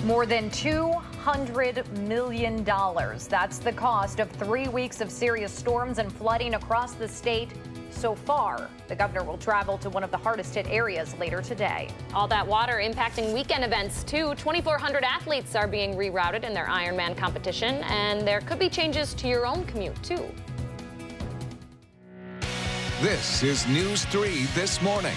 More than $200 million. That's the cost of 3 weeks of serious storms and flooding across the state so far. The governor will travel to one of the hardest hit areas later today. All that water impacting weekend events, too. 2,400 athletes are being rerouted in their Ironman competition, and there could be changes to your own commute, too. This is News 3 This Morning.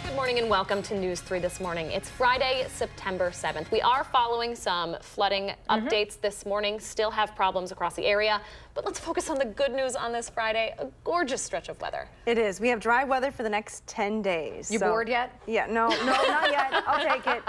Good morning and welcome to News 3 This Morning. It's Friday, September 7th. We are following some flooding updates this morning. Still have problems across the area. But let's focus on the good news on this Friday. A gorgeous stretch of weather. It is. We have dry weather for the next 10 days. You bored yet? Yeah, no, not yet. I'll take it.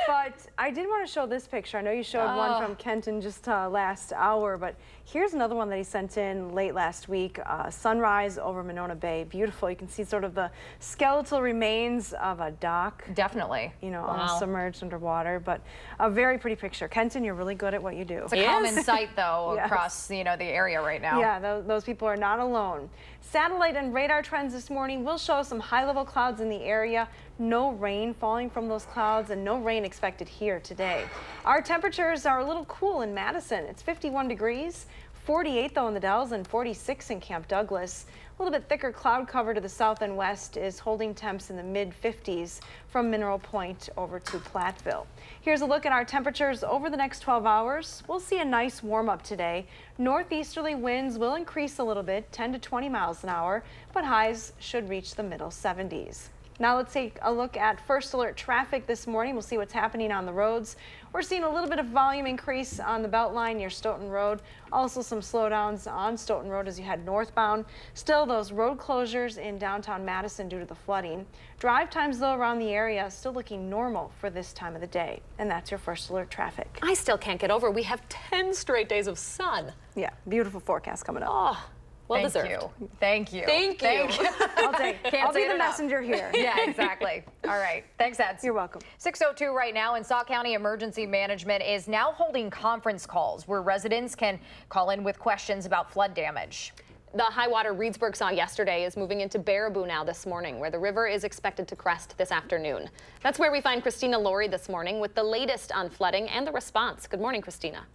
But I did want to show this picture. I know you showed one from Kenton just last hour, but here's another one that he sent in late last week. Sunrise over Monona Bay. Beautiful. You can see sort of the skeletal remains of a dock. Definitely. You know, submerged underwater, but a very pretty picture. Kenton, you're really good at what you do. It's a common sight, though, across, the area right now. Yeah, those people are not alone. Satellite and radar trends this morning will show some high-level clouds in the area. No rain falling from those clouds and no rain expected here today. Our temperatures are a little cool in Madison. It's 51 degrees, 48 though in the Dells and 46 in Camp Douglas. A little bit thicker cloud cover to the south and west is holding temps in the mid-50s from Mineral Point over to Platteville. Here's a look at our temperatures over the next 12 hours. We'll see a nice warm up today. Northeasterly winds will increase a little bit, 10 to 20 miles an hour, but highs should reach the middle 70s. Now let's take a look at first alert traffic this morning. We'll see what's happening on the roads. We're seeing a little bit of volume increase on the Beltline near Stoughton Road. Also some slowdowns on Stoughton Road as you head northbound. Still those road closures in downtown Madison due to the flooding. Drive times though around the area still looking normal for this time of the day. And that's your first alert traffic. I still can't get over. We have 10 straight days of sun. Yeah, beautiful forecast coming up. Oh. Well deserved. Thank you. I'll be the messenger here. Yeah, exactly. All right. Thanks, Eds. You're welcome. 6:02 right now, and Sauk County Emergency Management is now holding conference calls where residents can call in with questions about flood damage. The high water Reedsburg saw yesterday is moving into Baraboo now this morning, where the river is expected to crest this afternoon. That's where we find Christina Laurie this morning with the latest on flooding and the response. Good morning, Christina.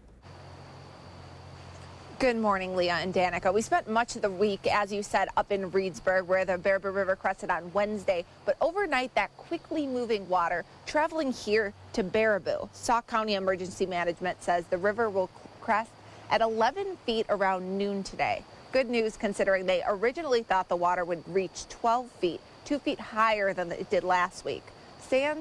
Good morning, Leah and Danica. We spent much of the week, as you said, up in Reedsburg, where the Baraboo River crested on Wednesday. But overnight, that quickly moving water traveling here to Baraboo. Sauk County Emergency Management says the river will crest at 11 feet around noon today. Good news, considering they originally thought the water would reach 12 feet, 2 feet higher than it did last week.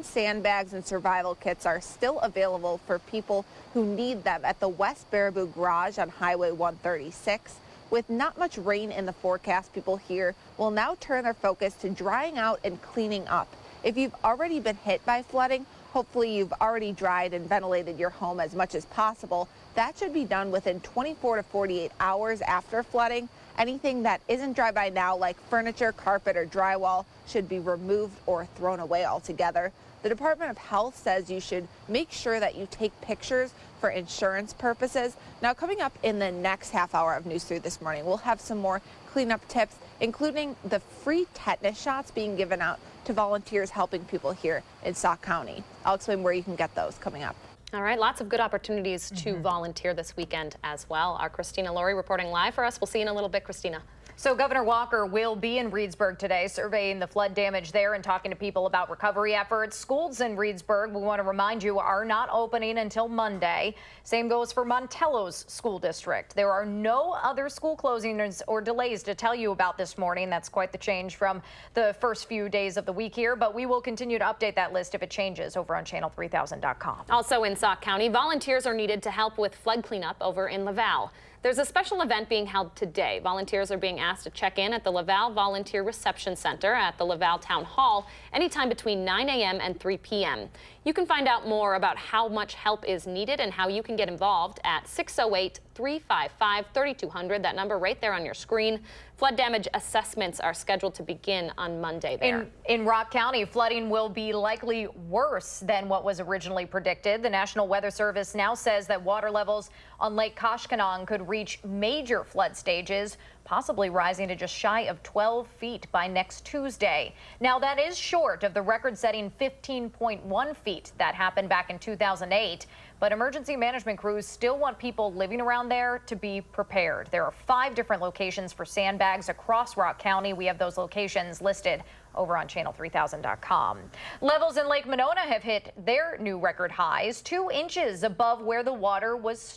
Sandbags, and survival kits are still available for people who need them at the West Baraboo Garage on Highway 136. With not much rain in the forecast, people here will now turn their focus to drying out and cleaning up. If you've already been hit by flooding, hopefully you've already dried and ventilated your home as much as possible. That should be done within 24 to 48 hours after flooding. Anything that isn't dry by now, like furniture, carpet, or drywall, should be removed or thrown away altogether. The Department of Health says you should make sure that you take pictures for insurance purposes. Now, coming up in the next half hour of News 3 this morning, we'll have some more cleanup tips, including the free tetanus shots being given out to volunteers helping people here in Sauk County. I'll explain where you can get those coming up. All right, lots of good opportunities to volunteer this weekend as well. Our Christina Laurie reporting live for us. We'll see you in a little bit, Christina. So Governor Walker will be in Reedsburg today, surveying the flood damage there and talking to people about recovery efforts. Schools in Reedsburg, we want to remind you, are not opening until Monday. Same goes for Montello's school district. There are no other school closings or delays to tell you about this morning. That's quite the change from the first few days of the week here, but we will continue to update that list if it changes over on channel3000.com. Also in Sauk County, volunteers are needed to help with flood cleanup over in Laval. There's a special event being held today. Volunteers are being asked to check in at the Laval Volunteer Reception Center at the Laval Town Hall anytime between 9 a.m. and 3 p.m. You can find out more about how much help is needed and how you can get involved at 608-355-3200. That number right there on your screen. Flood damage assessments are scheduled to begin on Monday there. In Rock County, flooding will be likely worse than what was originally predicted. The National Weather Service now says that water levels on Lake Koshkonong could reach major flood stages possibly rising to just shy of 12 feet by next Tuesday. Now, that is short of the record-setting 15.1 feet that happened back in 2008. But emergency management crews still want people living around there to be prepared. There are 5 different locations for sandbags across Rock County. We have those locations listed over on channel3000.com. Levels in Lake Monona have hit their new record highs, 2 inches above where the water was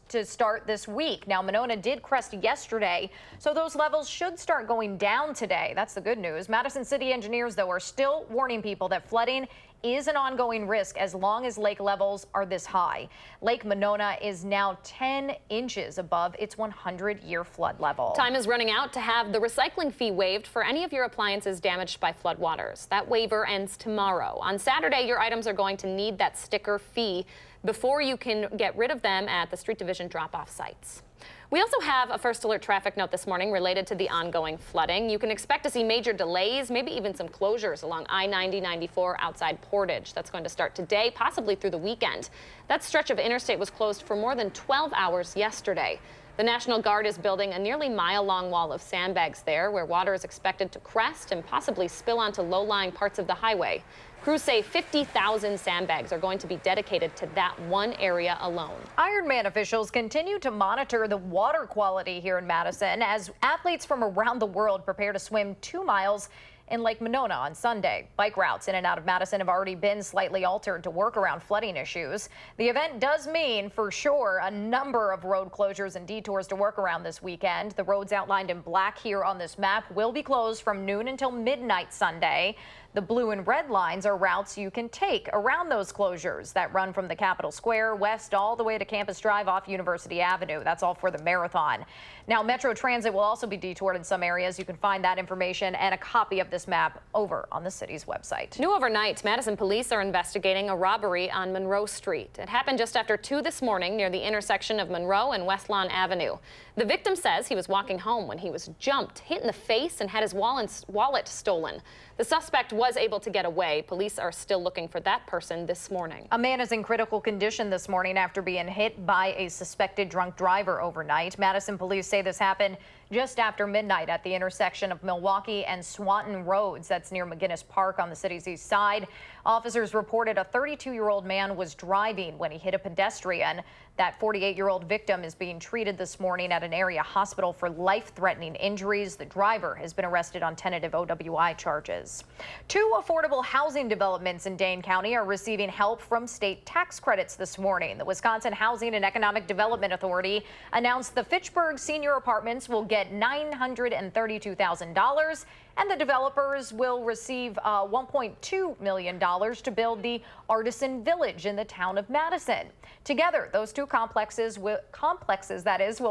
to start this week. Now, Monona did crest yesterday, so those levels should start going down today. That's the good news. Madison City engineers, though, are still warning people that flooding is an ongoing risk as long as lake levels are this high. Lake Monona is now 10 inches above its 100-year flood level. Time is running out to have the recycling fee waived for any of your appliances damaged by floodwaters. That waiver ends tomorrow. On Saturday, your items are going to need that sticker fee before you can get rid of them at the Street Division drop-off sites. We also have a first alert traffic note this morning related to the ongoing flooding. You can expect to see major delays, maybe even some closures along I-90-94 outside Portage. That's going to start today, possibly through the weekend. That stretch of interstate was closed for more than 12 hours yesterday. The National Guard is building a nearly mile-long wall of sandbags there where water is expected to crest and possibly spill onto low-lying parts of the highway. Crews say 50,000 sandbags are going to be dedicated to that one area alone. Ironman officials continue to monitor the water quality here in Madison as athletes from around the world prepare to swim 2 miles in Lake Monona on Sunday. Bike routes in and out of Madison have already been slightly altered to work around flooding issues. The event does mean, for sure, a number of road closures and detours to work around this weekend. The roads outlined in black here on this map will be closed from noon until midnight Sunday. The blue and red lines are routes you can take around those closures that run from the Capitol Square west all the way to Campus Drive off University Avenue. That's all for the marathon. Now, Metro Transit will also be detoured in some areas. You can find that information and a copy of this map over on the city's website. New overnight, Madison police are investigating a robbery on Monroe Street. It happened just after 2 this morning near the intersection of Monroe and West Lawn Avenue. The victim says he was walking home when he was jumped, hit in the face, and had his wallet stolen. The suspect was able to get away. Police are still looking for that person this morning. A man is in critical condition this morning after being hit by a suspected drunk driver overnight. Madison police say this happened just after midnight at the intersection of Milwaukee and Swanton Roads. That's near McGinnis Park on the city's east side. Officers reported a 32-year-old man was driving when he hit a pedestrian. That 48-year-old victim is being treated this morning at an area hospital for life-threatening injuries. The driver has been arrested on tentative OWI charges. 2 affordable housing developments in Dane County are receiving help from state tax credits this morning. The Wisconsin Housing and Economic Development Authority announced the Fitchburg Senior Apartments will get $932,000, and the developers will receive $1.2 million to build the Artisan Village in the town of Madison. Together, those 2 complexes will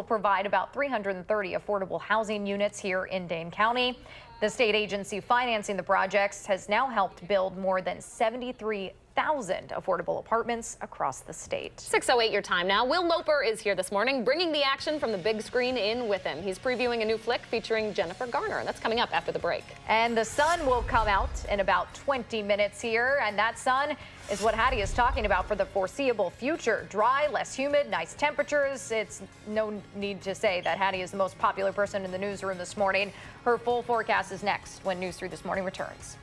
provide about 330 affordable housing units here in Dane County. The state agency financing the projects has now helped build more than 73,000 affordable apartments across the state. 6:08 your time now. Will Loper is here this morning, bringing the action from the big screen in with him. He's previewing a new flick featuring Jennifer Garner. That's coming up after the break. And the sun will come out in about 20 minutes here, and that sun is what Hattie is talking about for the foreseeable future. Dry, less humid, nice temperatures. It's no need to say that Hattie is the most popular person in the newsroom this morning. Her full forecast is next when News 3 This Morning returns.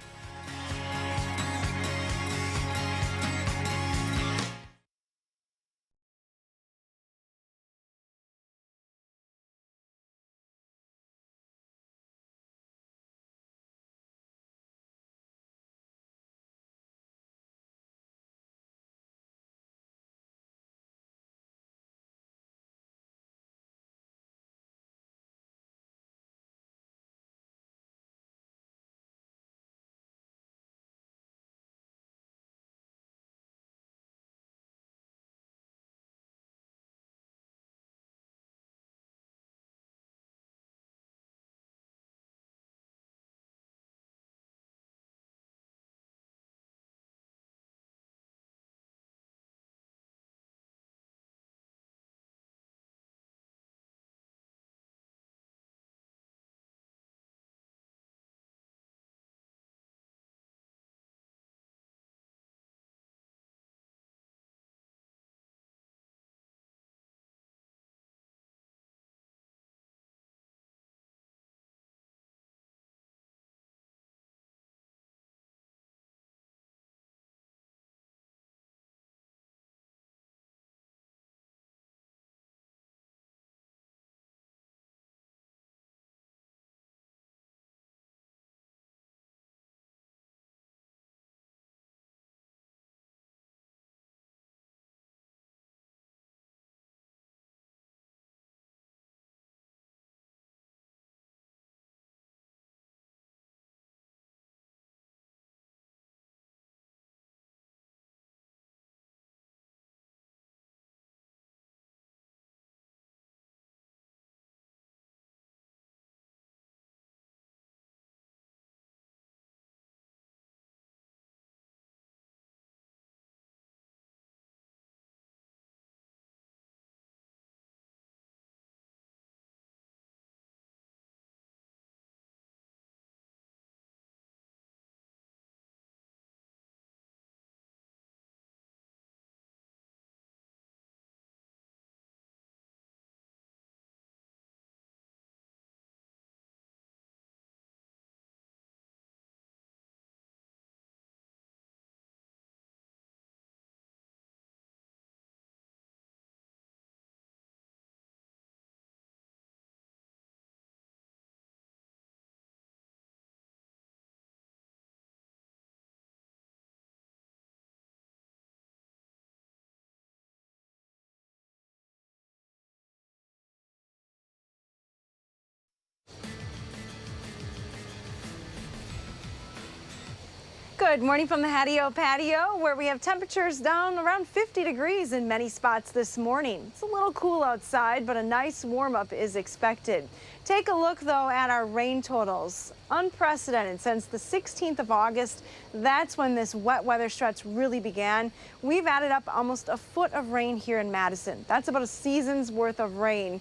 Good morning from the Hattie-O patio, where we have temperatures down around 50 degrees in many spots this morning. It's a little cool outside, but a nice warm-up is expected. Take a look, though, at our rain totals. Unprecedented since the 16th of August. That's when this wet weather stretch really began. We've added up almost a foot of rain here in Madison. That's about a season's worth of rain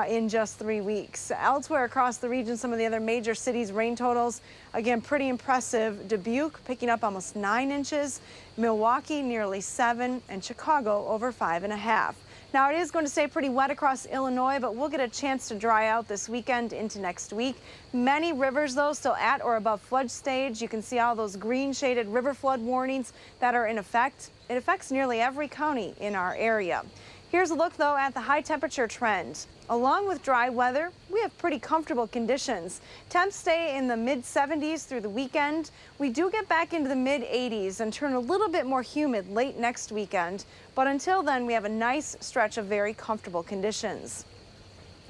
in just 3 weeks. Elsewhere across the region, some of the other major cities' rain totals, again, pretty impressive. Dubuque picking up almost 9 inches, Milwaukee nearly 7, and Chicago over 5.5. Now, it is going to stay pretty wet across Illinois, but we'll get a chance to dry out this weekend into next week. Many rivers, though, still at or above flood stage. You can see all those green shaded river flood warnings that are in effect. It affects nearly every county in our area. Here's a look, though, at the high temperature trend. Along with dry weather, we have pretty comfortable conditions. Temps stay in the mid-70s through the weekend. We do get back into the mid-80s and turn a little bit more humid late next weekend. But until then, we have a nice stretch of very comfortable conditions.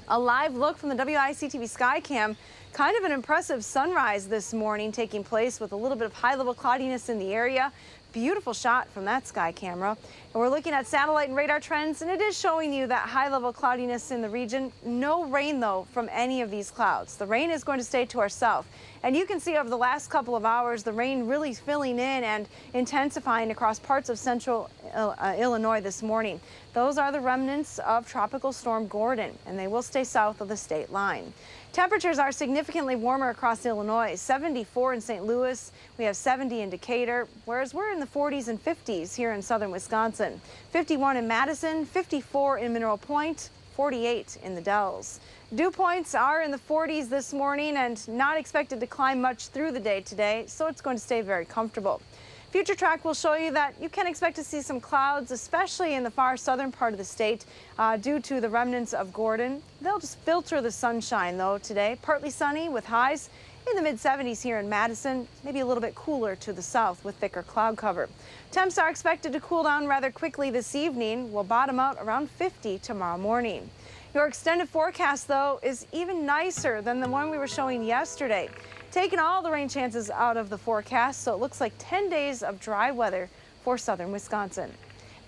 A live look from the WISC-TV Skycam. Kind of an impressive sunrise this morning taking place with a little bit of high-level cloudiness in the area. Beautiful shot from that sky camera. And we're looking at satellite and radar trends, and it is showing you that high-level cloudiness in the region. No rain, though, from any of these clouds. The rain is going to stay to our south. And you can see over the last couple of hours, the rain really filling in and intensifying across parts of central Illinois this morning. Those are the remnants of Tropical Storm Gordon, and they will stay south of the state line. Temperatures are significantly warmer across Illinois. 74 in St. Louis. We have 70 in Decatur, whereas we're in the 40s and 50s here in southern Wisconsin. 51 in Madison, 54 in Mineral Point, 48 in the Dells. Dew points are in the 40s this morning and not expected to climb much through the day today, so it's going to stay very comfortable. Future track will show you that you can expect to see some clouds, especially in the far southern part of the state, due to the remnants of Gordon. They'll just filter the sunshine, though, today. Partly sunny with highs in the mid-70s here in Madison, maybe a little bit cooler to the south with thicker cloud cover. Temps are expected to cool down rather quickly this evening. We'll bottom out around 50 tomorrow morning. Your extended forecast, though, is even nicer than the one we were showing yesterday. Taking all the rain chances out of the forecast, so it looks like 10 days of dry weather for southern Wisconsin.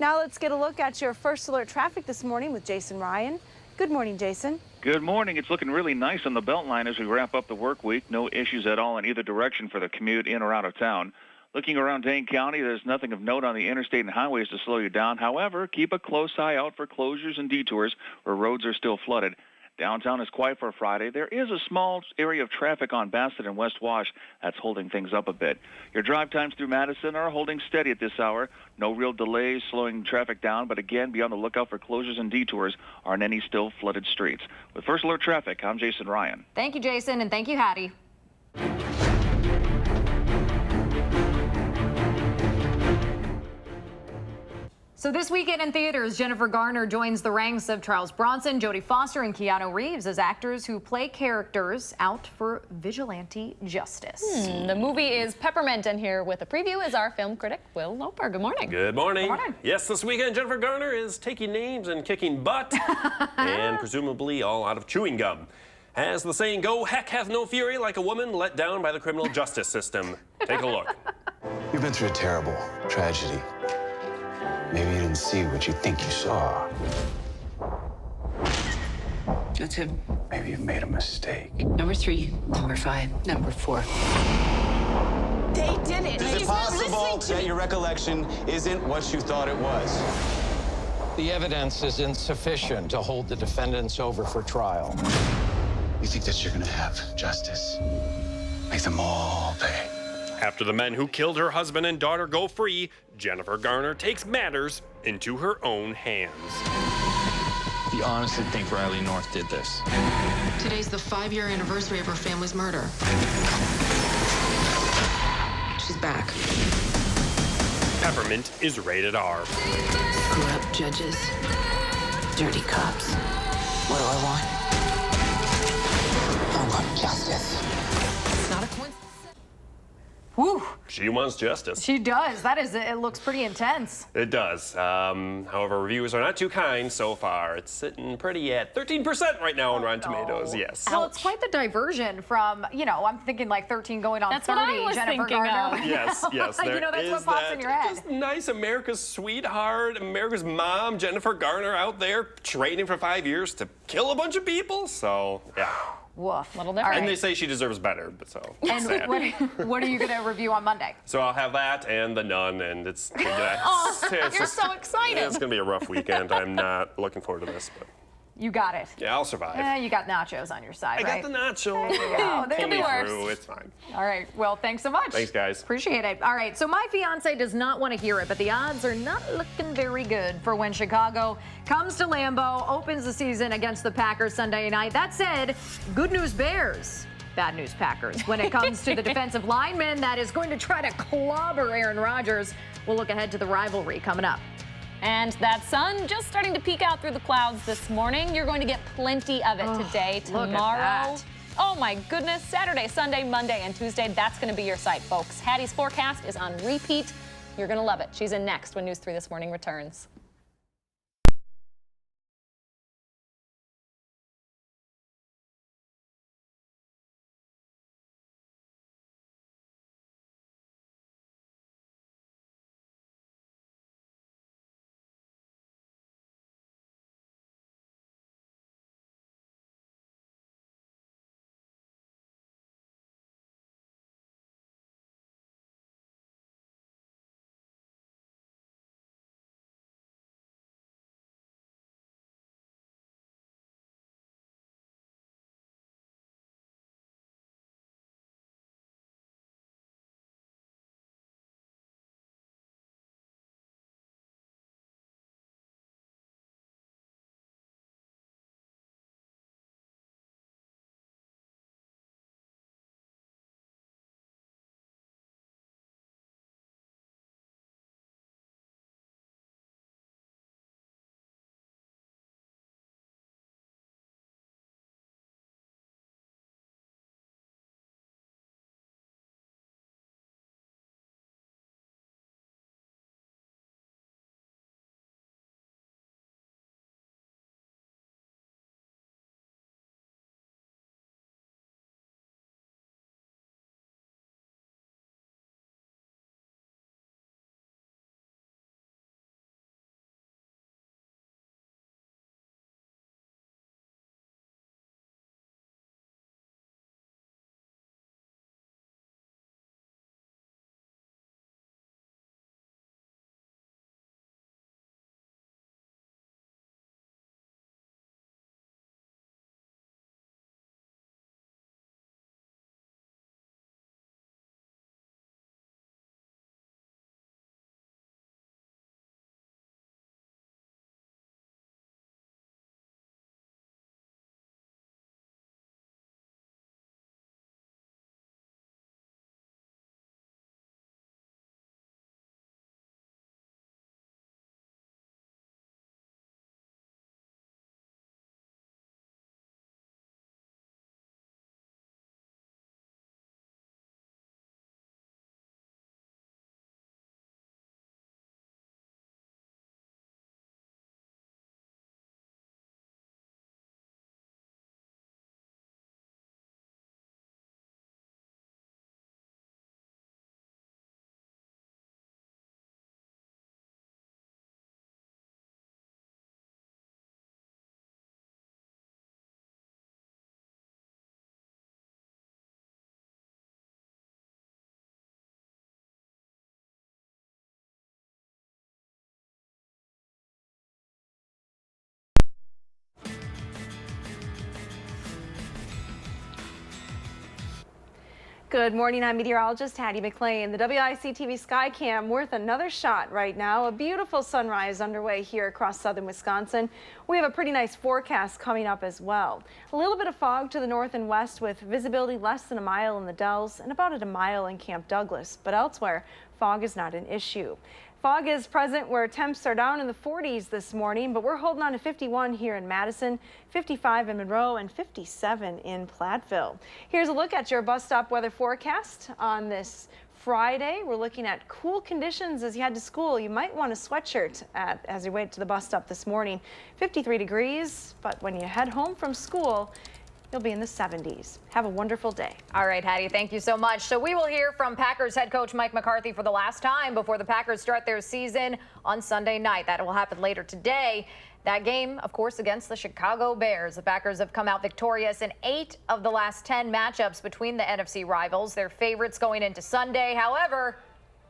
Now let's get a look at your first alert traffic this morning with Jason Ryan. Good morning, Jason. Good morning. It's looking really nice on the Beltline as we wrap up the work week. No issues at all in either direction for the commute in or out of town. Looking around Dane County, there's nothing of note on the interstate and highways to slow you down. However, keep a close eye out for closures and detours where roads are still flooded. Downtown is quiet for Friday. There is a small area of traffic on Bassett and West Wash that's holding things up a bit. Your drive times through Madison are holding steady at this hour. No real delays slowing traffic down, but again, be on the lookout for closures and detours on any still flooded streets. With First Alert Traffic, I'm Jason Ryan. Thank you, Jason, and thank you, Hattie. So this weekend in theaters, Jennifer Garner joins the ranks of Charles Bronson, Jodie Foster, and Keanu Reeves as actors who play characters out for vigilante justice. The movie is Peppermint, and here with a preview is our film critic, Will Loper. Good morning. Good morning. Good morning. Yes, this weekend, Jennifer Garner is taking names and kicking butt, and presumably all out of chewing gum. As the saying go, heck hath no fury like a woman let down by the criminal justice system. Take a look. You've been through a terrible tragedy. Maybe you didn't see what you think you saw. That's him. Maybe you've made a mistake. Number 3, number 5, number 4. They did it. Is it possible that your recollection isn't what you thought it was? The evidence is insufficient to hold the defendants over for trial. You think that you're gonna have justice? Make them all pay. After the men who killed her husband and daughter go free, Jennifer Garner takes matters into her own hands. You honestly think Riley North did this? Today's the 5-year anniversary of her family's murder. She's back. Peppermint is rated R. Corrupt judges, dirty cops. What do I want? I want justice. It's not a coincidence. Whew. She wants justice. She does. It looks pretty intense. It does. However, reviews are not too kind so far. It's sitting pretty at 13% right now on Rotten Tomatoes. Yes. Well, it's quite the diversion from, I'm thinking like 13 going on That's 30, what I was Jennifer thinking Garner. of. Yes. That's There what pops in your head. Just nice America's sweetheart, America's mom, Jennifer Garner out there training for 5 years to kill a bunch of people. So, yeah. Woof. Little different. And they say she deserves better, but so. And sad. what are you going to review on Monday? So I'll have that and The Nun, and it's You're so excited. It's gonna be a rough weekend. I'm not looking forward to this, but You got it. yeah, I'll survive. You got nachos on your side, I right? got the nachos. There Pull could be me worse. through. It's fine. All right. Well, thanks so much. Thanks, guys. Appreciate it. All right. So my fiance does not want to hear it, but the odds are not looking very good for when Chicago comes to Lambeau, opens the season against the Packers Sunday night. That said, good news Bears. Bad news Packers. When it comes to the defensive lineman that is going to try to clobber Aaron Rodgers, we'll look ahead to the rivalry coming up. And that sun just starting to peek out through the clouds this morning. You're going to get plenty of it today, look at tomorrow. that. Oh my goodness, Saturday, Sunday, Monday, and Tuesday. That's going to be your sight, folks. Hattie's forecast is on repeat. You're going to love it. She's in next when News 3 This Morning returns. Good morning, I'm meteorologist Hattie McLean. The WISC-TV Skycam worth another shot right now. A beautiful sunrise underway here across southern Wisconsin. We have a pretty nice forecast coming up as well. A little bit of fog to the north and west with visibility less than a mile in the Dells and about a mile in Camp Douglas. But elsewhere, fog is not an issue. Fog is present where temps are down in the 40s this morning, but we're holding on to 51 here in Madison, 55 in Monroe, and 57 in Platteville. Here's a look at your bus stop weather forecast on this Friday, we're looking at cool conditions as you head to school. You might want a sweatshirt as you wait to the bus stop this morning. 53 degrees, but when you head home from school, you'll be in the 70s. Have a wonderful day. All right, Hattie, thank you so much. So we will hear from Packers head coach Mike McCarthy for the last time before the Packers start their season on Sunday night. That will happen later today. That game, of course, against the Chicago Bears. The Packers have come out victorious in 8 of the last 10 matchups between the NFC rivals. They're favorites going into Sunday. However,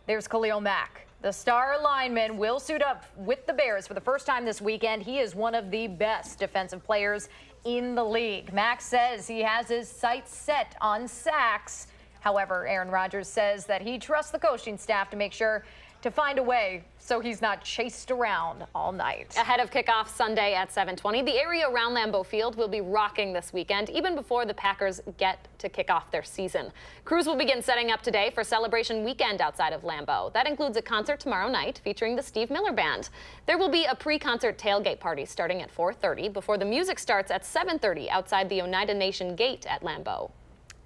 there's Khalil Mack. The star lineman will suit up with the Bears for the first time this weekend. He is one of the best defensive players in the league. Mack says he has his sights set on sacks. However, Aaron Rodgers says that he trusts the coaching staff to make sure to find a way so he's not chased around all night. Ahead of kickoff Sunday at 7:20, the area around Lambeau Field will be rocking this weekend, even before the Packers get to kick off their season. Crews will begin setting up today for Celebration Weekend outside of Lambeau. That includes a concert tomorrow night featuring the Steve Miller Band. There will be a pre-concert tailgate party starting at 4:30 before the music starts at 7:30 outside the Oneida Nation Gate at Lambeau.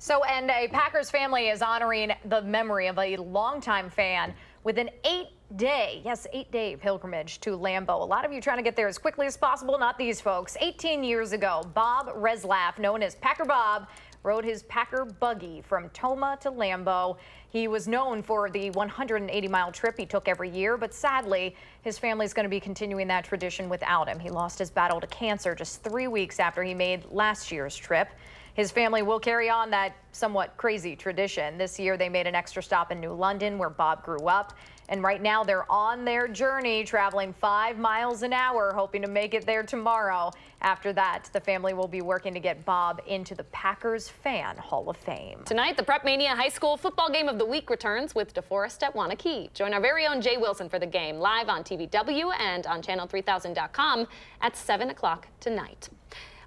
So, and a Packers family is honoring the memory of a longtime fan with an 8-day pilgrimage to Lambeau. A lot of you trying to get there as quickly as possible, not these folks. 18 years ago, Bob Reslaf, known as Packer Bob, rode his Packer buggy from Toma to Lambeau. He was known for the 180-mile trip he took every year, but sadly, his family's going to be continuing that tradition without him. He lost his battle to cancer just 3 weeks after he made last year's trip. His family will carry on that somewhat crazy tradition. This year, they made an extra stop in New London, where Bob grew up. And right now, they're on their journey, traveling 5 miles an hour, hoping to make it there tomorrow. After that, the family will be working to get Bob into the Packers Fan Hall of Fame. Tonight, the Prep Mania High School Football Game of the Week returns with DeForest at Wanakee. Join our very own Jay Wilson for the game, live on TVW and on channel3000.com at 7 o'clock tonight.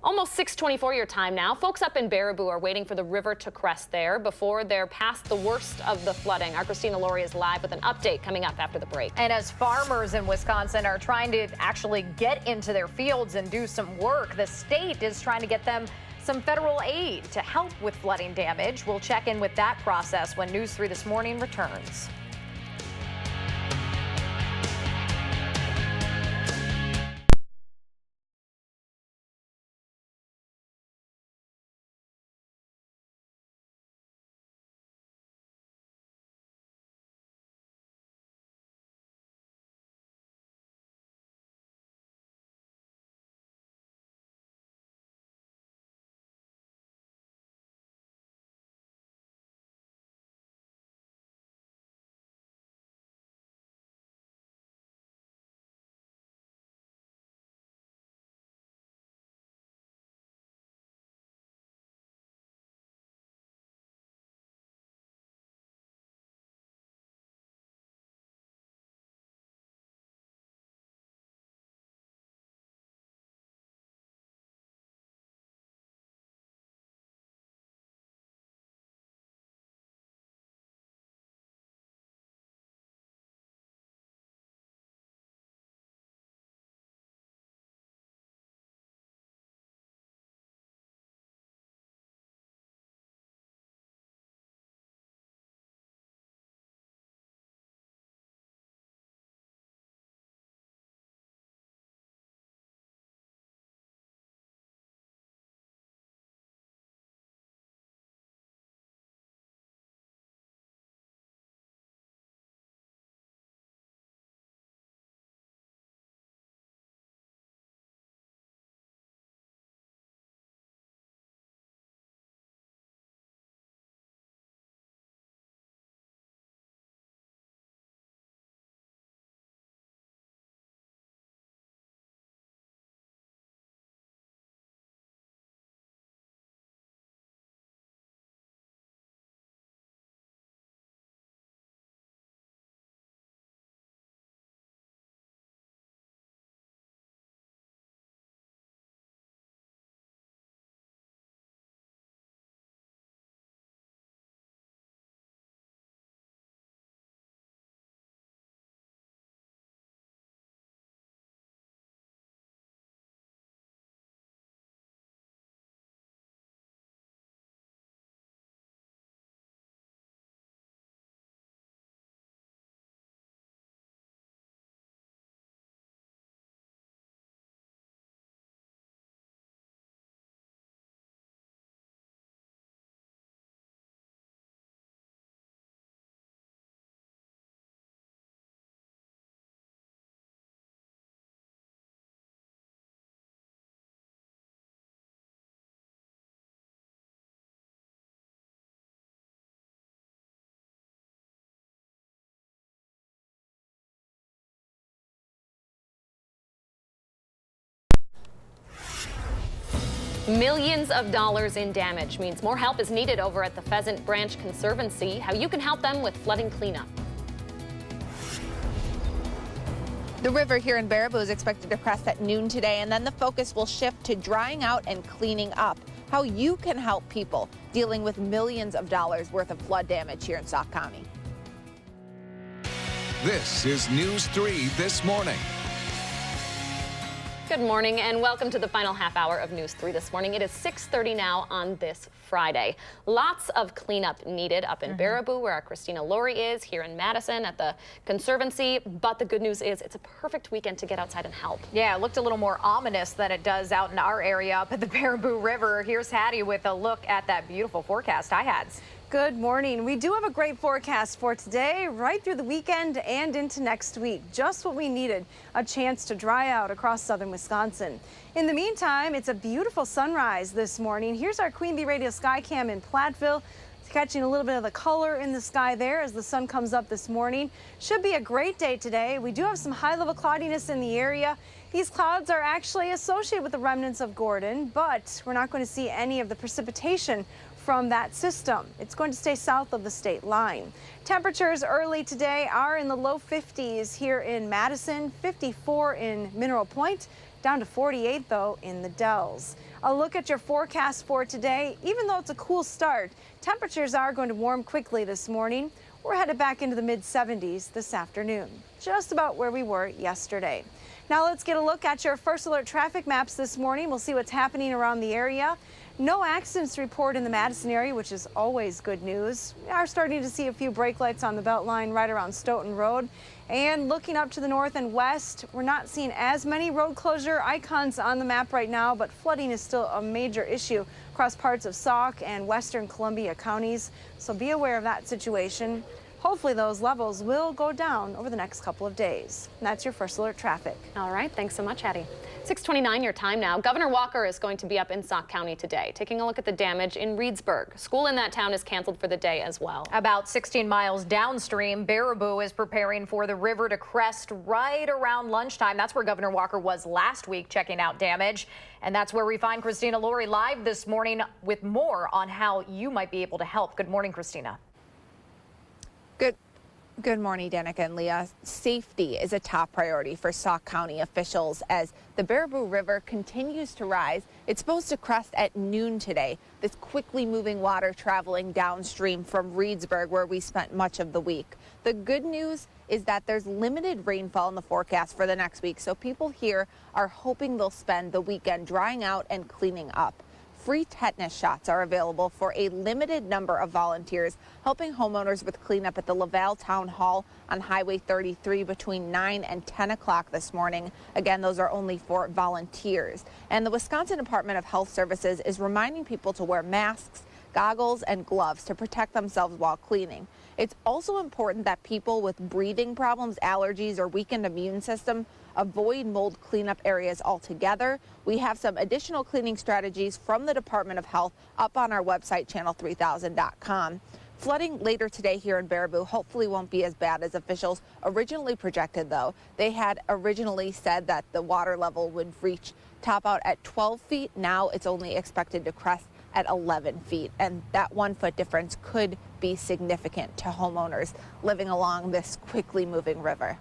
Almost 6:24 your time now. Folks up in Baraboo are waiting for the river to crest there before they're past the worst of the flooding. Our Christina Laurie is live with an update coming up after the break. And as farmers in Wisconsin are trying to actually get into their fields and do some work, the state is trying to get them some federal aid to help with flooding damage. We'll check in with that process when News 3 This Morning returns. Millions of dollars in damage means more help is needed over at the Pheasant Branch Conservancy. How you can help them with flooding cleanup. The river here in Baraboo is expected to crest at noon today, and then the focus will shift to drying out and cleaning up. How you can help people dealing with millions of dollars worth of flood damage here in Sauk County. This is News 3 This Morning. Good morning and welcome to the final half hour of News 3 this morning. It is 6:30 now on this Friday. Lots of cleanup needed up in Baraboo, where our Christina Laurie is, here in Madison at the Conservancy. But the good news is it's a perfect weekend to get outside and help. Yeah, it looked a little more ominous than it does out in our area up at the Baraboo River. Here's Hattie with a look at that beautiful forecast. Hi, Hads. Good morning. We do have a great forecast for today, right through the weekend and into next week. Just what we needed, a chance to dry out across southern Wisconsin. In the meantime, it's a beautiful sunrise this morning. Here's our Queen Bee Radio Sky Cam in Platteville. Catching a little bit of the color in the sky there as the sun comes up this morning. Should be a great day today. We do have some high-level cloudiness in the area. These clouds are actually associated with the remnants of Gordon, but we're not going to see any of the precipitation from that system. It's going to stay south of the state line. Temperatures early today are in the low 50s here in Madison, 54 in Mineral Point, down to 48 though in the Dells. A look at your forecast for today. Even though it's a cool start, temperatures are going to warm quickly this morning. We're headed back into the mid-70s this afternoon, just about where we were yesterday. Now let's get a look at your first alert traffic maps this morning. We'll see what's happening around the area. No accidents to report in the Madison area, which is always good news. We are starting to see a few brake lights on the Beltline right around Stoughton Road. And looking up to the north and west, we're not seeing as many road closure icons on the map right now, but flooding is still a major issue across parts of Sauk and western Columbia counties. So be aware of that situation. Hopefully those levels will go down over the next couple of days. And that's your first alert traffic. All right, thanks so much, Hattie. 6:29 your time now. Governor Walker is going to be up in Sauk County today, taking a look at the damage in Reedsburg. School in that town is canceled for the day as well. About 16 miles downstream, Baraboo is preparing for the river to crest right around lunchtime. That's where Governor Walker was last week checking out damage. And that's where we find Christina Laurie live this morning with more on how you might be able to help. Good morning, Christina. Good morning, Danica and Leah. Safety is a top priority for Sauk County officials as the Baraboo River continues to rise. It's supposed to crest at noon today. This quickly moving water traveling downstream from Reedsburg, where we spent much of the week. The good news is that there's limited rainfall in the forecast for the next week, so people here are hoping they'll spend the weekend drying out and cleaning up. Free tetanus shots are available for a limited number of volunteers, helping homeowners with cleanup at the Laval Town Hall on Highway 33 between 9 and 10 o'clock this morning. Again, those are only for volunteers. And the Wisconsin Department of Health Services is reminding people to wear masks, goggles, and gloves to protect themselves while cleaning. It's also important that people with breathing problems, allergies, or weakened immune system avoid mold cleanup areas altogether. We have some additional cleaning strategies from the Department of Health up on our website, channel3000.com. Flooding later today here in Baraboo hopefully won't be as bad as officials originally projected, though. They had originally said that the water level would top out at 12 feet. Now it's only expected to crest at 11 feet, and that 1 foot difference could be significant to homeowners living along this quickly moving river.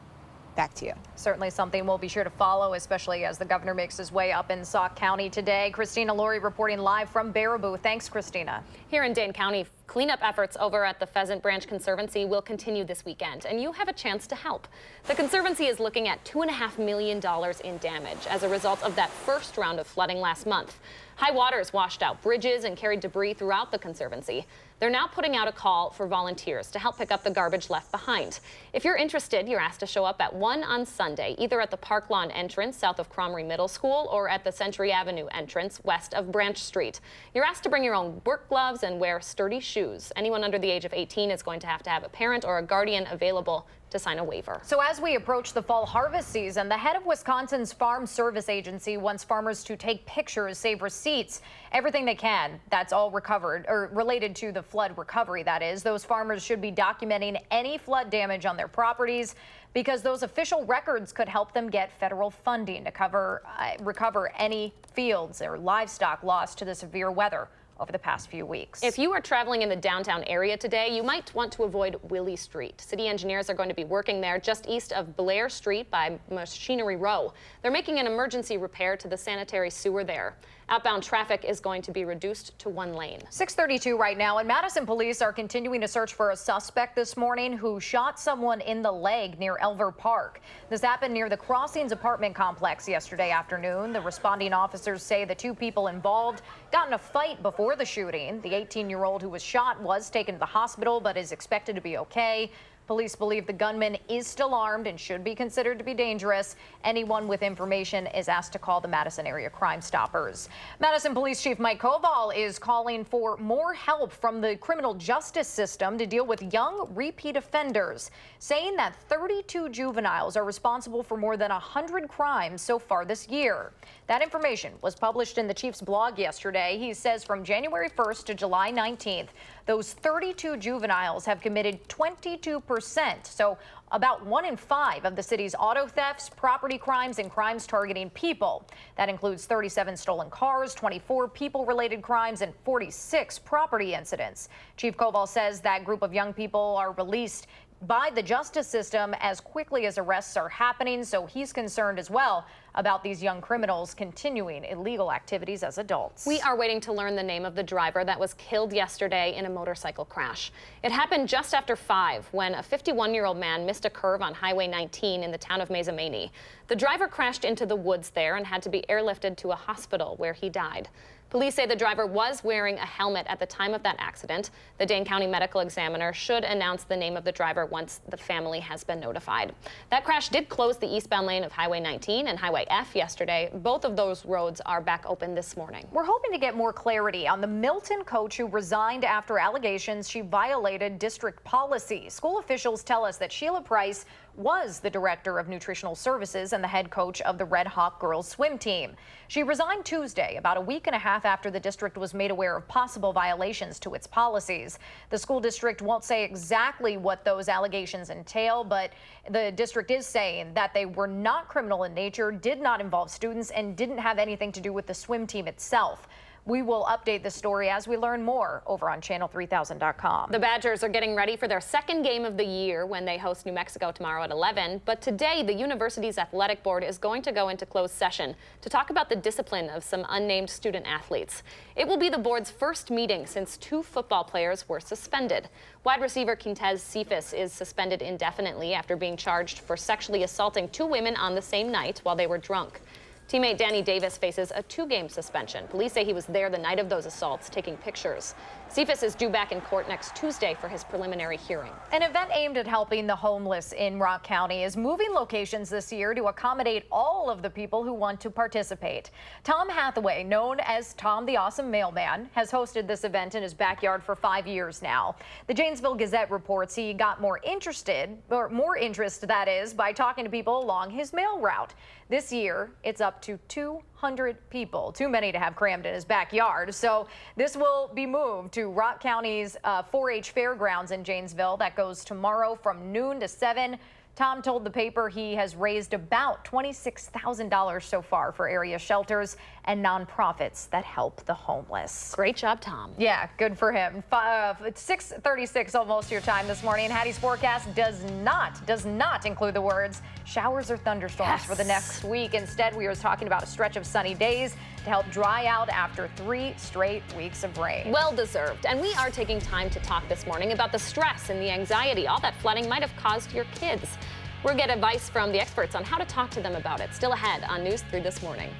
Back to you. Certainly something we'll be sure to follow, especially as the governor makes his way up in Sauk County today. Christina Laurie reporting live from Baraboo. Thanks, Christina. Here in Dane County, cleanup efforts over at the Pheasant Branch Conservancy will continue this weekend, and you have a chance to help. The Conservancy is looking at $2.5 million in damage as a result of that first round of flooding last month. High waters washed out bridges and carried debris throughout the Conservancy. They're now putting out a call for volunteers to help pick up the garbage left behind. If you're interested, you're asked to show up at 1 on Sunday, either at the Park Lawn entrance south of Cromrie Middle School or at the Century Avenue entrance west of Branch Street. You're asked to bring your own work gloves and wear sturdy shoes. Anyone under the age of 18 is going to have a parent or a guardian available to sign a waiver. So as we approach the fall harvest season, the head of Wisconsin's Farm Service Agency wants farmers to take pictures, save receipts, everything they can. That's all recovered or related to the flood recovery, that is. Those farmers should be documenting any flood damage on their properties. because those official records could help them get federal funding to recover any fields or livestock lost to the severe weather over the past few weeks. If you are traveling in the downtown area today, you might want to avoid Willie Street. City engineers are going to be working there just east of Blair Street by Machinery Row. They're making an emergency repair to the sanitary sewer there. Outbound traffic is going to be reduced to 1 lane. 6:32 right now, and Madison police are continuing to search for a suspect this morning who shot someone in the leg near Elver Park. This happened near the Crossings apartment complex yesterday afternoon. The responding officers say the 2 people involved got in a fight before the shooting. The 18-year-old who was shot was taken to the hospital but is expected to be okay. Police believe the gunman is still armed and should be considered to be dangerous. Anyone with information is asked to call the Madison Area Crime Stoppers. Madison Police Chief Mike Koval is calling for more help from the criminal justice system to deal with young repeat offenders, saying that 32 juveniles are responsible for more than 100 crimes so far this year. That information was published in the chief's blog yesterday. He says from January 1st to July 19th, those 32 juveniles have committed 22%. So about 1 in 5 of the city's auto thefts, property crimes, and crimes targeting people. That includes 37 stolen cars, 24 people-related crimes, and 46 property incidents. Chief Koval says that group of young people are released by the justice system as quickly as arrests are happening, so he's concerned as well about these young criminals continuing illegal activities as adults. We are waiting to learn the name of the driver that was killed yesterday in a motorcycle crash. It happened just after 5 when a 51-year-old man missed a curve on Highway 19 in the town of Mazamani. The driver crashed into the woods there and had to be airlifted to a hospital where he died. Police say the driver was wearing a helmet at the time of that accident. The Dane County Medical Examiner should announce the name of the driver once the family has been notified. That crash did close the eastbound lane of Highway 19 and Highway F yesterday. Both of those roads are back open this morning. We're hoping to get more clarity on the Milton coach who resigned after allegations she violated district policy. School officials tell us that Sheila Price was the director of nutritional services and the head coach of the Red Hawk girls swim team. She resigned Tuesday, about a week and a half after the district was made aware of possible violations to its policies. The school district won't say exactly what those allegations entail, but the district is saying that they were not criminal in nature, did not involve students, and didn't have anything to do with the swim team itself. We will update the story as we learn more over on channel3000.com. The Badgers are getting ready for their second game of the year when they host New Mexico tomorrow at 11. But today, the university's athletic board is going to go into closed session to talk about the discipline of some unnamed student athletes. It will be the board's first meeting since 2 football players were suspended. Wide receiver Quintez Cephas is suspended indefinitely after being charged for sexually assaulting 2 women on the same night while they were drunk. Teammate Danny Davis faces a 2-game suspension. Police say he was there the night of those assaults, taking pictures. Cephas is due back in court next Tuesday for his preliminary hearing. An event aimed at helping the homeless in Rock County is moving locations this year to accommodate all of the people who want to participate. Tom Hathaway, known as Tom the Awesome Mailman, has hosted this event in his backyard for 5 years now. The Janesville Gazette reports he got more interest, that is, by talking to people along his mail route. This year, it's up to 200 people, too many to have crammed in his backyard. So this will be moved to Rock County's 4-H Fairgrounds in Janesville. That goes tomorrow from noon to 7. Tom told the paper he has raised about $26,000 so far for area shelters and nonprofits that help the homeless. Great job, Tom. Yeah, good for him. It's 6:36 almost your time this morning. Hattie's forecast does not include the words showers or thunderstorms for the next week. Instead, we are talking about a stretch of sunny days to help dry out after 3 straight weeks of rain. Well deserved. And we are taking time to talk this morning about the stress and the anxiety all that flooding might have caused your kids. We'll get advice from the experts on how to talk to them about it. Still ahead on News 3 this morning.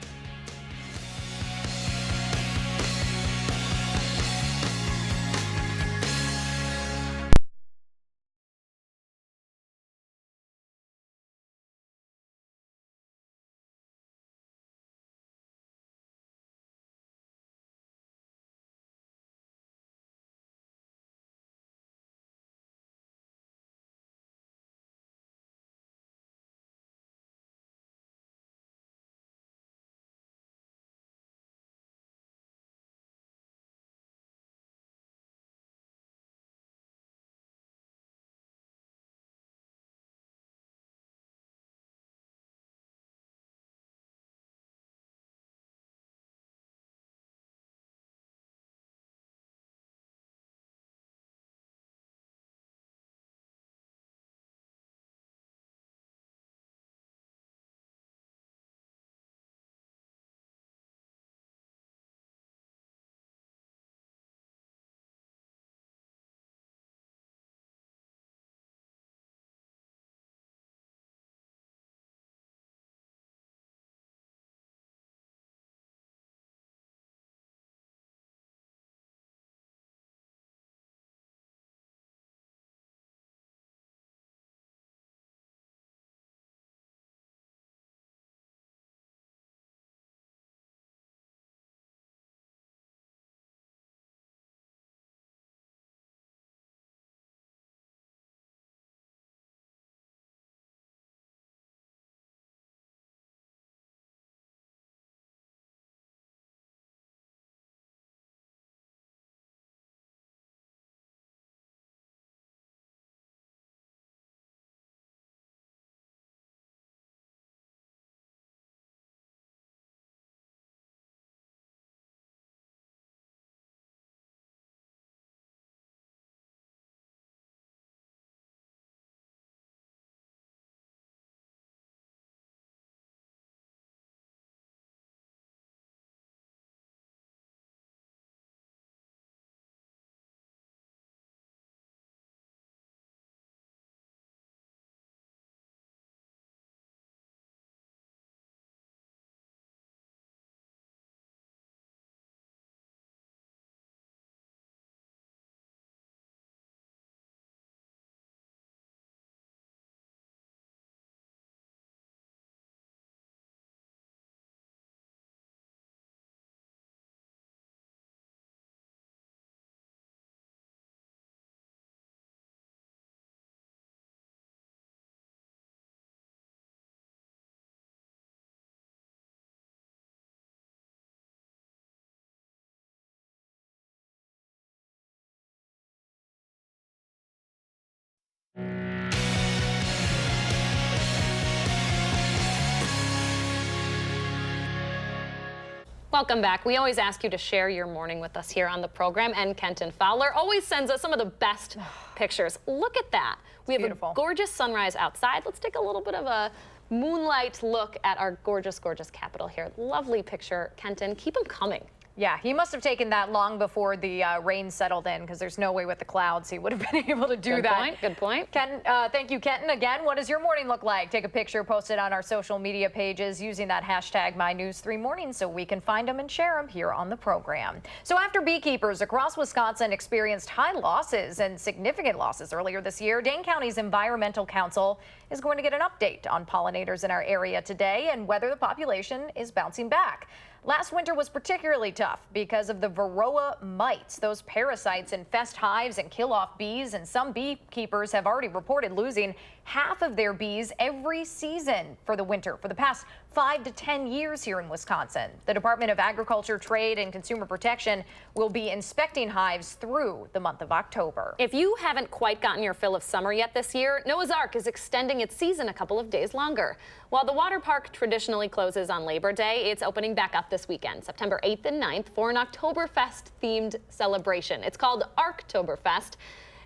Welcome back. We always ask you to share your morning with us here on the program, and Kenton Fowler always sends us some of the best pictures. Look at that. We have beautiful. a gorgeous sunrise outside. Let's take a little bit of a moonlight look at our gorgeous, gorgeous capital here. Lovely picture, Kenton. Keep them coming. Yeah, he must have taken that long before the rain settled in, because there's no way with the clouds he would have been able to do that. Good point. Kenton, thank you, Kenton. Again, what does your morning look like? Take a picture, post it on our social media pages using that hashtag MyNews3Morning so we can find them and share them here on the program. So after beekeepers across Wisconsin experienced high losses and significant losses earlier this year, Dane County's Environmental Council is going to get an update on pollinators in our area today and whether the population is bouncing back. Last winter was particularly tough because of the varroa mites. Those parasites infest hives and kill off bees, and some beekeepers have already reported losing half of their bees every season for the winter for the past 5 to 10 years here in Wisconsin. The Department of Agriculture, Trade, and Consumer Protection will be inspecting hives through the month of October. If you haven't quite gotten your fill of summer yet this year, Noah's Ark is extending its season a couple of days longer. While the water park traditionally closes on Labor Day, it's opening back up this weekend, September 8th and 9th, for an Oktoberfest-themed celebration. It's called Arktoberfest.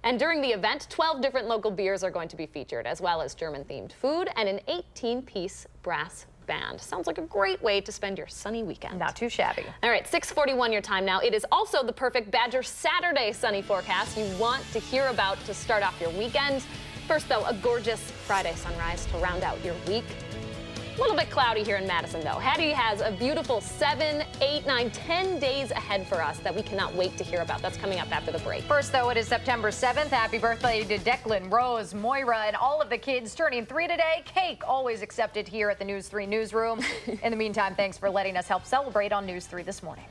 And during the event, 12 different local beers are going to be featured, as well as German-themed food and an 18-piece brass band. Sounds like a great way to spend your sunny weekend. Not too shabby. All right, 6:41 your time now. It is also the perfect Badger Saturday sunny forecast you want to hear about to start off your weekend. First, though, a gorgeous Friday sunrise to round out your week. A little bit cloudy here in Madison, though. Hattie has a beautiful 7, 8, 9, 10 days ahead for us that we cannot wait to hear about. That's coming up after the break. First, though, it is September 7th. Happy birthday to Declan, Rose, Moira, and all of the kids turning 3 today. Cake always accepted here at the News 3 newsroom. In the meantime, thanks for letting us help celebrate on News 3 this morning.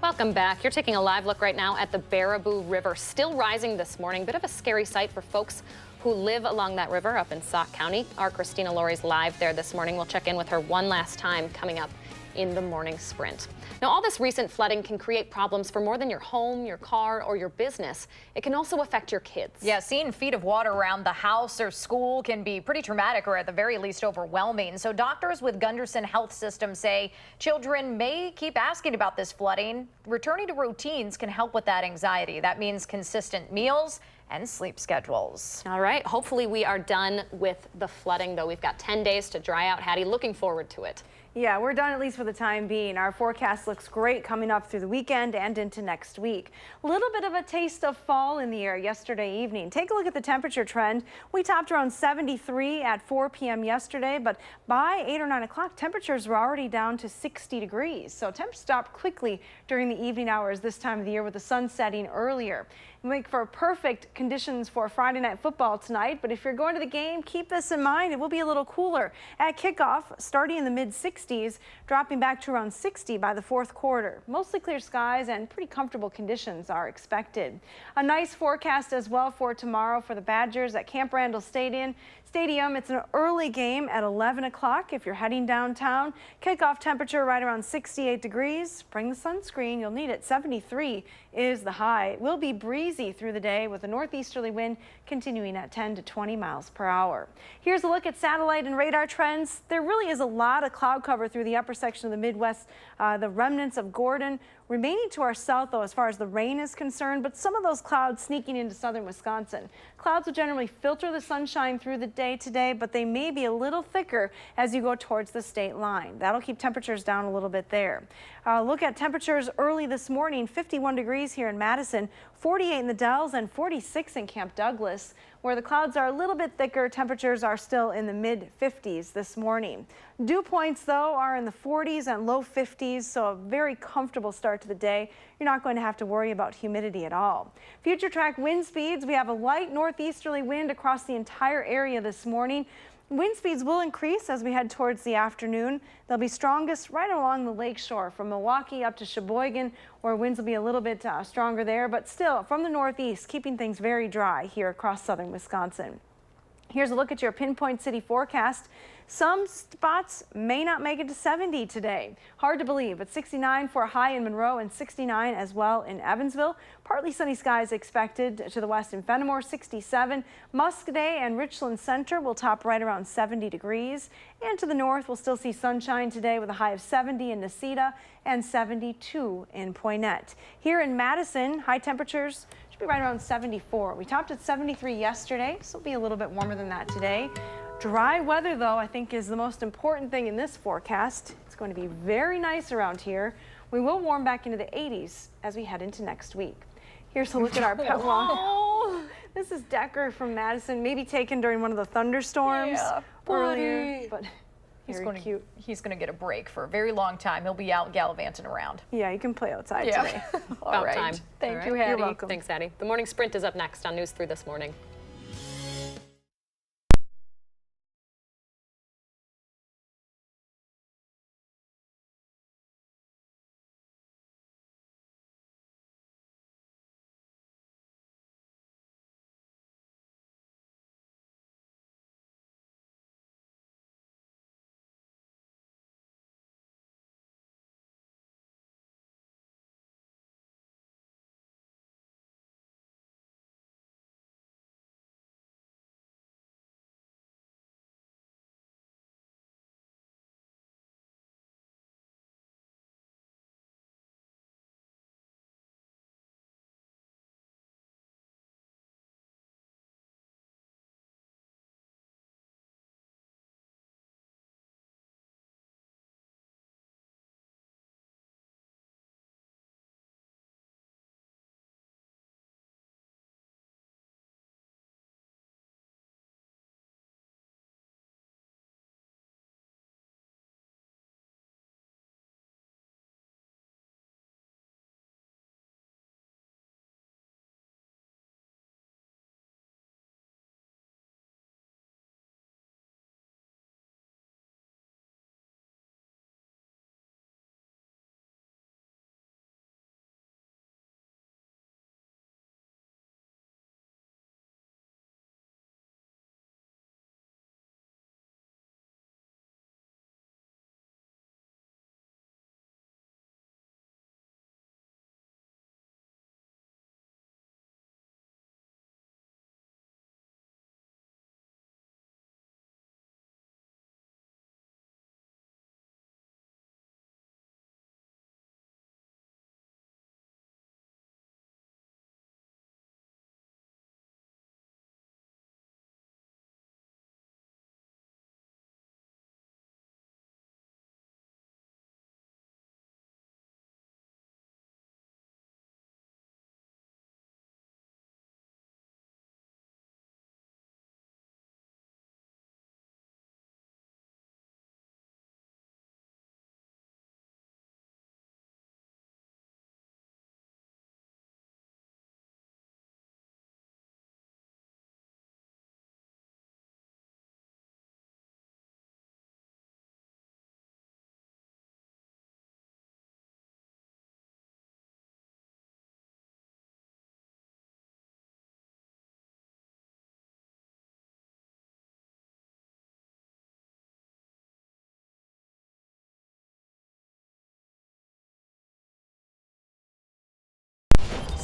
Welcome back. You're taking a live look right now at the Baraboo River, still rising this morning. Bit of a scary sight for folks who live along that river up in Sauk County. Our Christina Laurie's live there this morning. We'll check in with her one last time coming up in the morning sprint. Now, all this recent flooding can create problems for more than your home, your car, or your business. It can also affect your kids. Yeah, seeing feet of water around the house or school can be pretty traumatic or at the very least overwhelming. So doctors with Gunderson Health System say children may keep asking about this flooding. Returning to routines can help with that anxiety. That means consistent meals and sleep schedules. All right, hopefully we are done with the flooding, though. We've got 10 days to dry out. Hattie, looking forward to it. Yeah, we're done at least for the time being. Our forecast looks great coming up through the weekend and into next week. A little bit of a taste of fall in the air yesterday evening. Take a look at the temperature trend. We topped around 73 at 4 p.m. yesterday, but by 8 or 9 o'clock, temperatures were already down to 60 degrees. So temps stopped quickly during the evening hours this time of the year with the sun setting earlier. Make for perfect conditions for Friday night football tonight, but if you're going to the game, keep this in mind. It will be a little cooler at kickoff, starting in the mid-60s, dropping back to around 60 by the fourth quarter. Mostly clear skies and pretty comfortable conditions are expected. A nice forecast as well for tomorrow for the Badgers at Camp Randall Stadium. It's an early game at 11 o'clock if you're heading downtown. Kickoff temperature right around 68 degrees. Bring the sunscreen, you'll need it. 73 is the high. It will be breezy through the day with a northeasterly wind continuing at 10 to 20 miles per hour. Here's a look at satellite and radar trends. There really is a lot of cloud cover through the upper section of the Midwest. The remnants of Gordon remaining to our south, though, as far as the rain is concerned, but some of those clouds sneaking into southern Wisconsin. Clouds will generally filter the sunshine through the day today, but they may be a little thicker as you go towards the state line. That'll keep temperatures down a little bit there. Look at temperatures early this morning, 51 degrees here in Madison, 48 in the Dells, and 46 in Camp Douglas. Where the clouds are a little bit thicker, temperatures are still in the mid-50s this morning. Dew points, though, are in the 40s and low 50s, so a very comfortable start to the day. You're not going to have to worry about humidity at all. Future track wind speeds, we have a light northeasterly wind across the entire area this morning. Wind speeds will increase as we head towards the afternoon. They'll be strongest right along the lakeshore from Milwaukee up to Sheboygan, where winds will be a little bit stronger there, but still from the northeast, keeping things very dry here across southern Wisconsin. Here's a look at your pinpoint city forecast. Some spots may not make it to 70 today. Hard to believe, but 69 for a high in Monroe and 69 as well in Evansville. Partly sunny skies expected to the west in Fenimore, 67. Muscoda and Richland Center will top right around 70 degrees. And to the north, we'll still see sunshine today with a high of 70 in Necedah and 72 in Poynette. Here in Madison, high temperatures should be right around 74. We topped at 73 yesterday, so it'll be a little bit warmer than that today. Dry weather, though, I think is the most important thing in this forecast. It's going to be very nice around here. We will warm back into the 80s as we head into next week. Here's a look at our pet walk. This is Decker from Madison, maybe taken during one of the thunderstorms earlier, but very cute. He's going to get a break for a very long time. He'll be out gallivanting around. Yeah, you can play outside today. All right. Time. Thank you, Hattie. You're welcome. Thanks, Hattie. The morning sprint is up next on News 3 This Morning.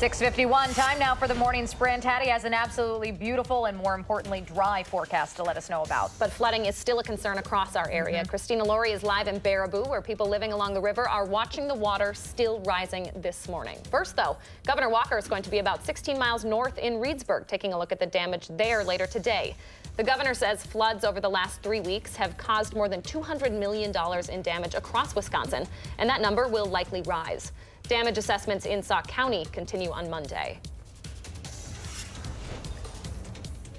6:51, time now for the morning sprint. Hattie has an absolutely beautiful and, more importantly, dry forecast to let us know about. But flooding is still a concern across our area. Christina Laurie is live in Baraboo, where people living along the river are watching the water still rising this morning. First, though, Governor Walker is going to be about 16 miles north in Reedsburg, taking a look at the damage there later today. The governor says floods over the last 3 weeks have caused more than $200 million in damage across Wisconsin, and that number will likely rise. Damage assessments in Sauk County continue on Monday.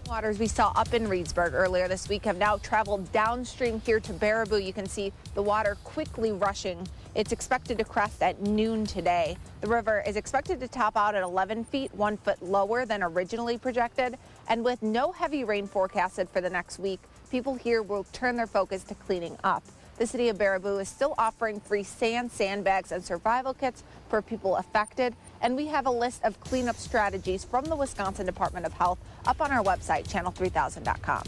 Waters we saw up in Reedsburg earlier this week have now traveled downstream here to Baraboo. You can see the water quickly rushing. It's expected to crest at noon today. The river is expected to top out at 11 feet, 1 foot lower than originally projected. And with no heavy rain forecasted for the next week, people here will turn their focus to cleaning up. The city of Baraboo is still offering free sandbags, and survival kits for people affected. And we have a list of cleanup strategies from the Wisconsin Department of Health up on our website, channel3000.com.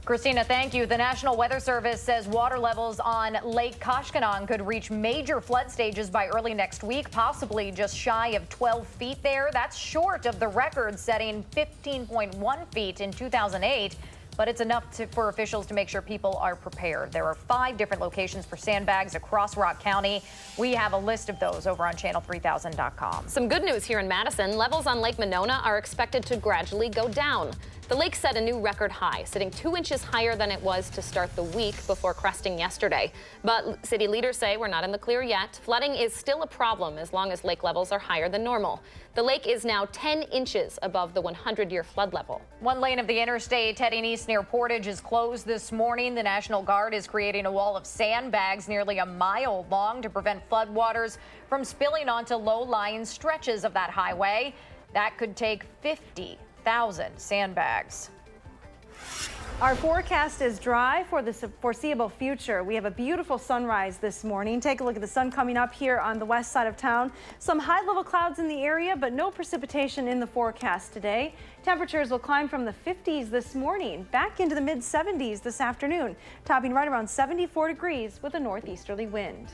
Christina, thank you. The National Weather Service says water levels on Lake Koshkonong could reach major flood stages by early next week, possibly just shy of 12 feet there. That's short of the record setting 15.1 feet in 2008. But it's enough for officials to make sure people are prepared. There are 5 different locations for sandbags across Rock County. We have a list of those over on channel3000.com. Some good news here in Madison. Levels on Lake Monona are expected to gradually go down. The lake set a new record high, sitting 2 inches higher than it was to start the week before cresting yesterday. But city leaders say we're not in the clear yet. Flooding is still a problem as long as lake levels are higher than normal. The lake is now 10 inches above the 100-year flood level. One lane of the interstate heading east near Portage is closed this morning. The National Guard is creating a wall of sandbags nearly a mile long to prevent floodwaters from spilling onto low-lying stretches of that highway. That could take 50,000 sandbags. Our forecast is dry for the foreseeable future. We have a beautiful sunrise this morning. Take a look at the sun coming up here on the west side of town. Some high-level clouds in the area, but no precipitation in the forecast today. Temperatures will climb from the 50s this morning back into the mid-70s this afternoon, topping right around 74 degrees with a northeasterly wind.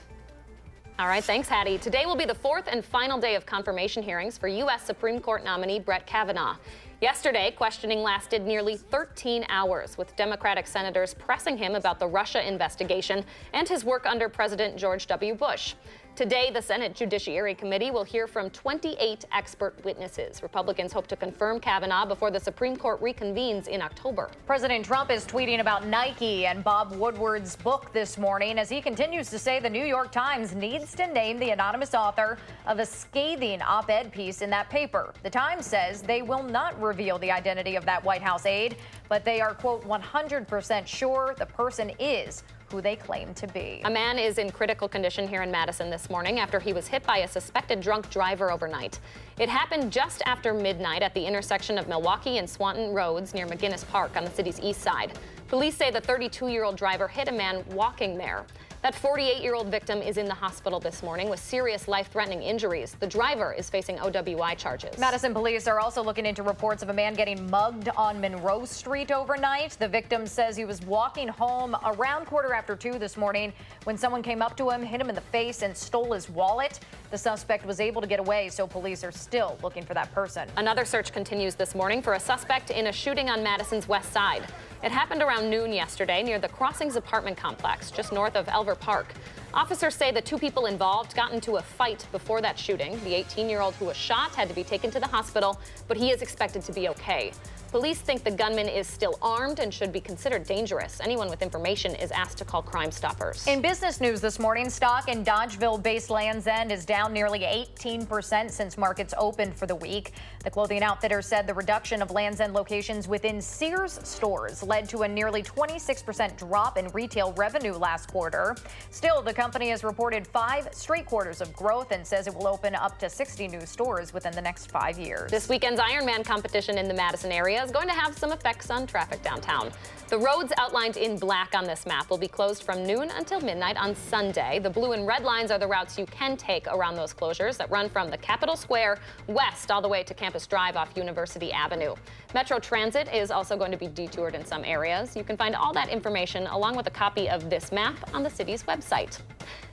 All right, thanks, Hattie. Today will be the 4th and final day of confirmation hearings for U.S. Supreme Court nominee Brett Kavanaugh. Yesterday, questioning lasted nearly 13 hours, with Democratic senators pressing him about the Russia investigation and his work under President George W. Bush. Today, the Senate Judiciary Committee will hear from 28 expert witnesses. Republicans hope to confirm Kavanaugh before the Supreme Court reconvenes in October. President Trump is tweeting about Nike and Bob Woodward's book this morning as he continues to say the New York Times needs to name the anonymous author of a scathing op-ed piece in that paper. The Times says they will not reveal the identity of that White House aide, but they are, quote, 100% sure the person is who they claim to be. A man is in critical condition here in Madison this morning after he was hit by a suspected drunk driver overnight. It happened just after midnight at the intersection of Milwaukee and Swanton Roads near McGinnis Park on the city's east side. Police say the 32-year-old driver hit a man walking there. That 48-year-old victim is in the hospital this morning with serious life-threatening injuries. The driver is facing OWI charges. Madison police are also looking into reports of a man getting mugged on Monroe Street overnight. The victim says he was walking home around 2:45 this morning when someone came up to him, hit him in the face, and stole his wallet. The suspect was able to get away, so police are still looking for that person. Another search continues this morning for a suspect in a shooting on Madison's west side. It happened around noon yesterday near the Crossings apartment complex, just north of Elver Park. Officers say the 2 people involved got into a fight before that shooting. The 18-year-old who was shot had to be taken to the hospital, but he is expected to be okay. Police think the gunman is still armed and should be considered dangerous. Anyone with information is asked to call Crime Stoppers. In business news this morning, stock in Dodgeville-based Land's End is down nearly 18% since markets opened for the week. The clothing outfitter said the reduction of Land's End locations within Sears stores led to a nearly 26% drop in retail revenue last quarter. Still, the company has reported 5 straight quarters of growth and says it will open up to 60 new stores within the next 5 years. This weekend's Ironman competition in the Madison area is going to have some effects on traffic downtown. The roads outlined in black on this map will be closed from noon until midnight on Sunday. The blue and red lines are the routes you can take around those closures that run from the Capitol Square west all the way to Campus Drive off University Avenue. Metro Transit is also going to be detoured in some areas. You can find all that information along with a copy of this map on the city's website.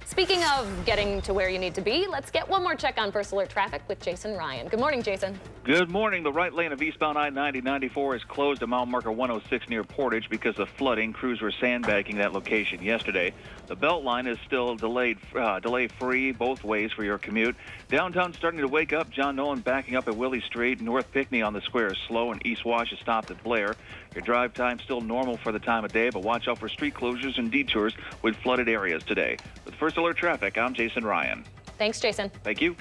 Speaking of getting to where you need to be, let's get one more check on First Alert traffic with Jason Ryan. Good morning, Jason. Good morning. The right lane of eastbound I-90-94 is closed at mile marker 106 near Portage because of flooding. Crews were sandbagging that location yesterday. The Beltline is still delay-free both ways for your commute. Downtown starting to wake up. John Nolan backing up at Willie Street. North Pinckney on the square is slow, and East Wash is stopped at Blair. Your drive time still normal for the time of day, but watch out for street closures and detours with flooded areas today. With First Alert Traffic, I'm Jason Ryan. Thanks, Jason. Thank you.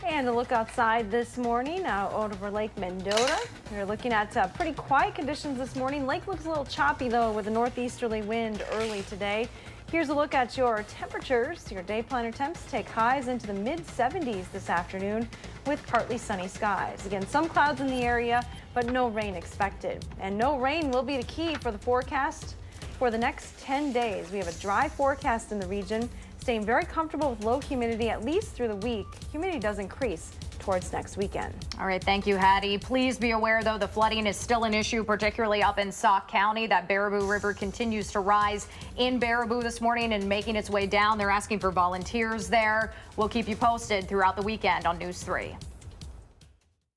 And a look outside this morning out over Lake Mendota. We're looking at pretty quiet conditions this morning. Lake looks a little choppy, though, with a northeasterly wind early today. Here's a look at your temperatures. Your day planner temps take highs into the mid-70s this afternoon with partly sunny skies. Again, some clouds in the area, but no rain expected. And no rain will be the key for the forecast for the next 10 days. We have a dry forecast in the region, staying very comfortable with low humidity at least through the week. Humidity does increase towards next weekend. All right, thank you, Hattie. Please be aware, though, the flooding is still an issue, particularly up in Sauk County. That Baraboo River continues to rise in Baraboo this morning and making its way down. They're asking for volunteers there. We'll keep you posted throughout the weekend on News 3.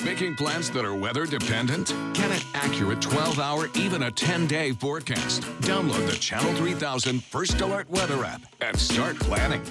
Making plans that are weather dependent? Get an accurate 12-hour, even a 10-day forecast. Download the Channel 3000 First Alert weather app and start planning.